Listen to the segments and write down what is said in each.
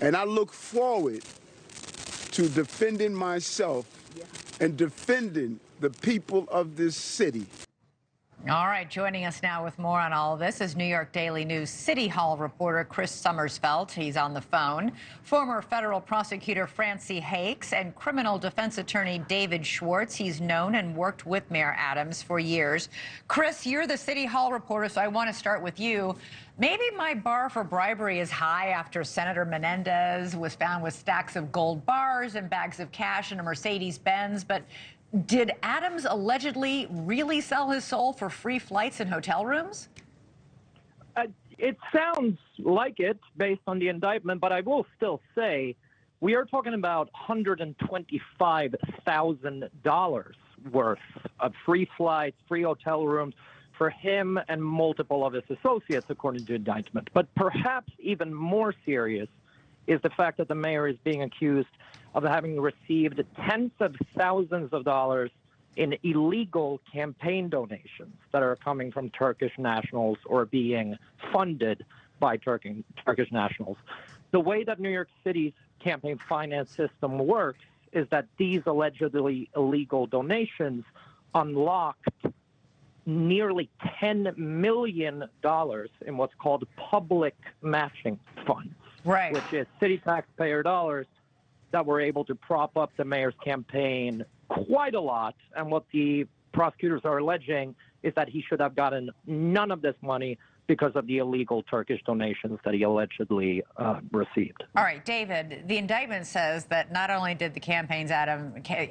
And I look forward to defending myself and defending the people of this city. All right, joining us now with more on all of this is New York Daily News City Hall reporter Chris Summersfeld. He's on the phone. Former federal prosecutor Francie Hakes and criminal defense attorney David Schwartz. He's known and worked with Mayor Adams for years. Chris, you're the City Hall reporter, so I want to start with you. Maybe my bar for bribery is high after Senator Menendez was found with stacks of gold bars and bags of cash in a Mercedes-Benz, but did Adams allegedly really sell his soul for free flights and hotel rooms? It sounds like it based on the indictment, but I will still say we are talking about $125,000 worth of free flights, free hotel rooms for him and multiple of his associates, according to the indictment. But perhaps even more serious is the fact that the mayor is being accused of having received tens of thousands of dollars in illegal campaign donations that are coming from Turkish nationals or being funded by Turkish nationals. The way that New York City's campaign finance system works is that these allegedly illegal donations unlocked nearly $10 million in what's called public matching funds, right, which is city taxpayer dollars that were able to prop up the mayor's campaign quite a lot. And what the prosecutors are alleging is that he should have gotten none of this money because of the illegal Turkish donations that he allegedly received. All right, David, the indictment says that not only did the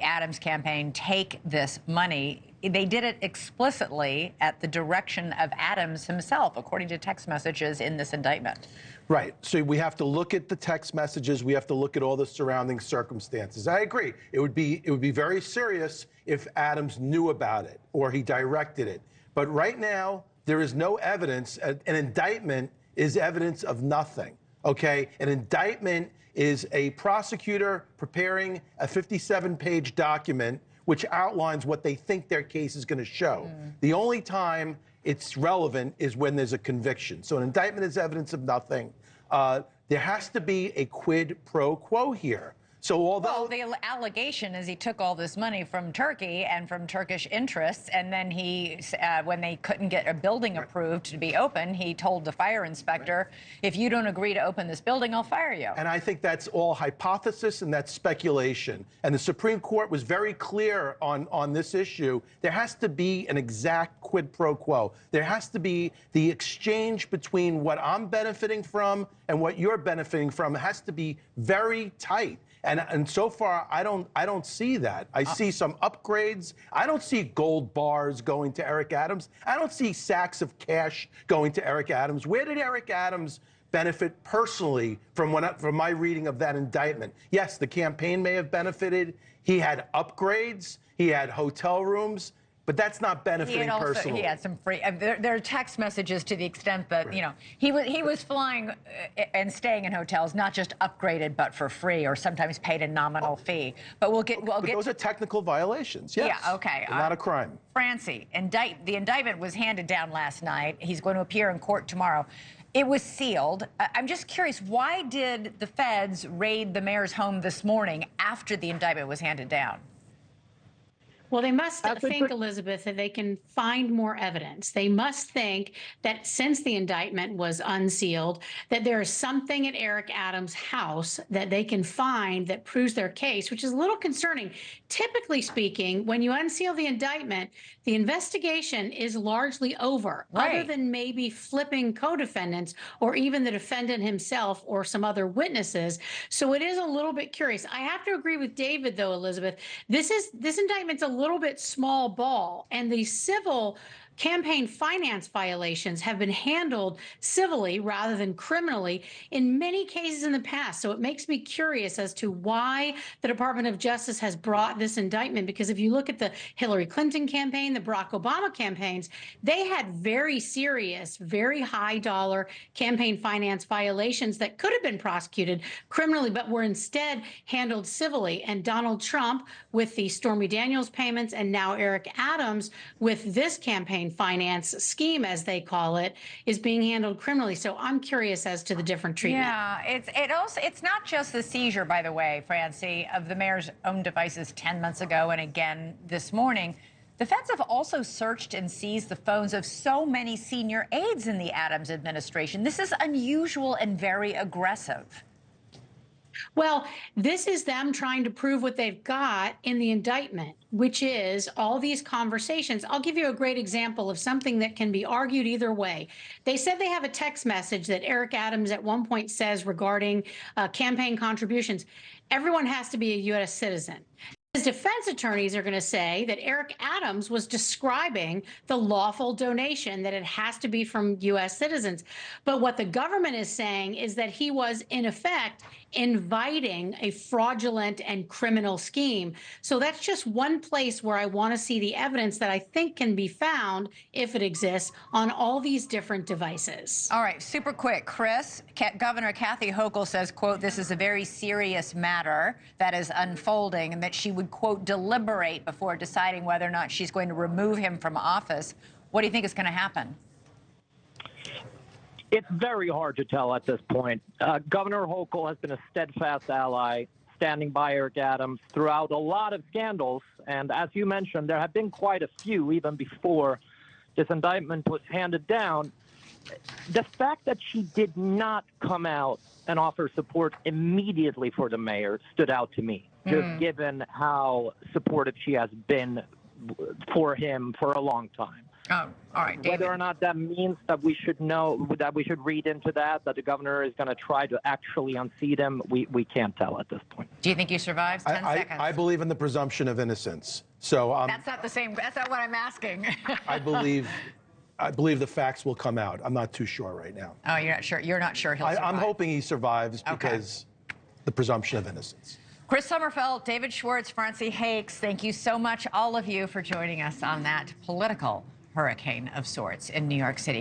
Adams campaign take this money, they did it explicitly at the direction of Adams himself, according to text messages in this indictment. Right. So we have to look at the text messages. We have to look at all the surrounding circumstances. I agree. It would be very serious if Adams knew about it or he directed it. But right now, there is no evidence. An indictment is evidence of nothing. Okay? An indictment is a prosecutor preparing a 57-page document which outlines what they think their case is going to show. The only time it's relevant is when there's a conviction. So an indictment is evidence of nothing. There has to be a quid pro quo here. So although the allegation is he took all this money from Turkey and from Turkish interests, and then he, when they couldn't get a building approved to be open, he told the fire inspector, if you don't agree to open this building, I'll fire you. And I think that's all hypothesis and that's speculation. And the Supreme Court was very clear on this issue. There has to be an exact quid pro quo. There has to be the exchange between what I'm benefiting from and what you're benefiting from. It has to be very tight. And so far, I don't see that. I see some upgrades. I don't see gold bars going to Eric Adams. I don't see sacks of cash going to Eric Adams. Where did Eric Adams benefit personally from my reading of that indictment? Yes, the campaign may have benefited. He had upgrades. He had hotel rooms. But that's not benefiting personally. He had some free. There are text messages to the extent that, you know, he was flying and staying in hotels, not just upgraded, but for free, or sometimes paid a nominal fee. But we'll get. Those are technical violations. Yes. Yeah. Okay. Not a crime. Francie, the indictment was handed down last night. He's going to appear in court tomorrow. It was sealed. I'm just curious, why did the feds raid the mayor's home this morning after the indictment was handed down? Well, they must think, Elizabeth, that they can find more evidence. They must think that since the indictment was unsealed, that there is something at Eric Adams' house that they can find that proves their case, which is a little concerning. Typically speaking, when you unseal the indictment, the investigation is largely over, other than maybe flipping co-defendants or even the defendant himself or some other witnesses. So it is a little bit curious. I have to agree with David, though, Elizabeth. This indictment's a little bit small ball, and the civil campaign finance violations have been handled civilly rather than criminally in many cases in the past. So it makes me curious as to why the Department of Justice has brought this indictment, because if you look at the Hillary Clinton campaign, the Barack Obama campaigns, they had very serious, very high dollar campaign finance violations that could have been prosecuted criminally, but were instead handled civilly. And Donald Trump with the Stormy Daniels payments, and now Eric Adams with this campaign finance scheme, as they call it, is being handled criminally. So I'm curious as to the different treatment. Yeah, it's not just the seizure, by the way, Francie, of the mayor's own devices 10 months ago and again this morning. The feds have also searched and seized the phones of so many senior aides in the Adams administration. This is unusual and very aggressive. Well, this is them trying to prove what they've got in the indictment, which is all these conversations. I'll give you a great example of something that can be argued either way. They said they have a text message that Eric Adams at one point says regarding campaign contributions. Everyone has to be a U.S. citizen. His defense attorneys are going to say that Eric Adams was describing the lawful donation, that it has to be from U.S. citizens. But what the government is saying is that he was, in effect, inviting a fraudulent and criminal scheme. So that's just one place where I want to see the evidence that I think can be found, if it exists, on all these different devices. All right, super quick. Chris, Governor Kathy Hochul says, quote, this is a very serious matter that is unfolding, and that she would, quote, deliberate before deciding whether or not she's going to remove him from office. What do you think is going to happen? It's very hard to tell at this point. Governor Hochul has been a steadfast ally, standing by Eric Adams throughout a lot of scandals. And as you mentioned, there have been quite a few even before this indictment was handed down. The fact that she did not come out and offer support immediately for the mayor stood out to me, just given how supportive she has been for him for a long time. Oh, all right, David. Whether or not that means that we should know, that we should read into that the governor is going to try to actually unseat him, we can't tell at this point. Do you think he survives? 10 seconds. I believe in the presumption of innocence. So That's not the same. That's not what I'm asking. I believe the facts will come out. I'm not too sure right now. Oh, you're not sure. You're not sure he'll survive. I'm hoping he survives because the presumption of innocence. Chris Sommerfeld, David Schwartz, Francie Hakes, thank you so much, all of you, for joining us on that political hurricane of sorts in New York City.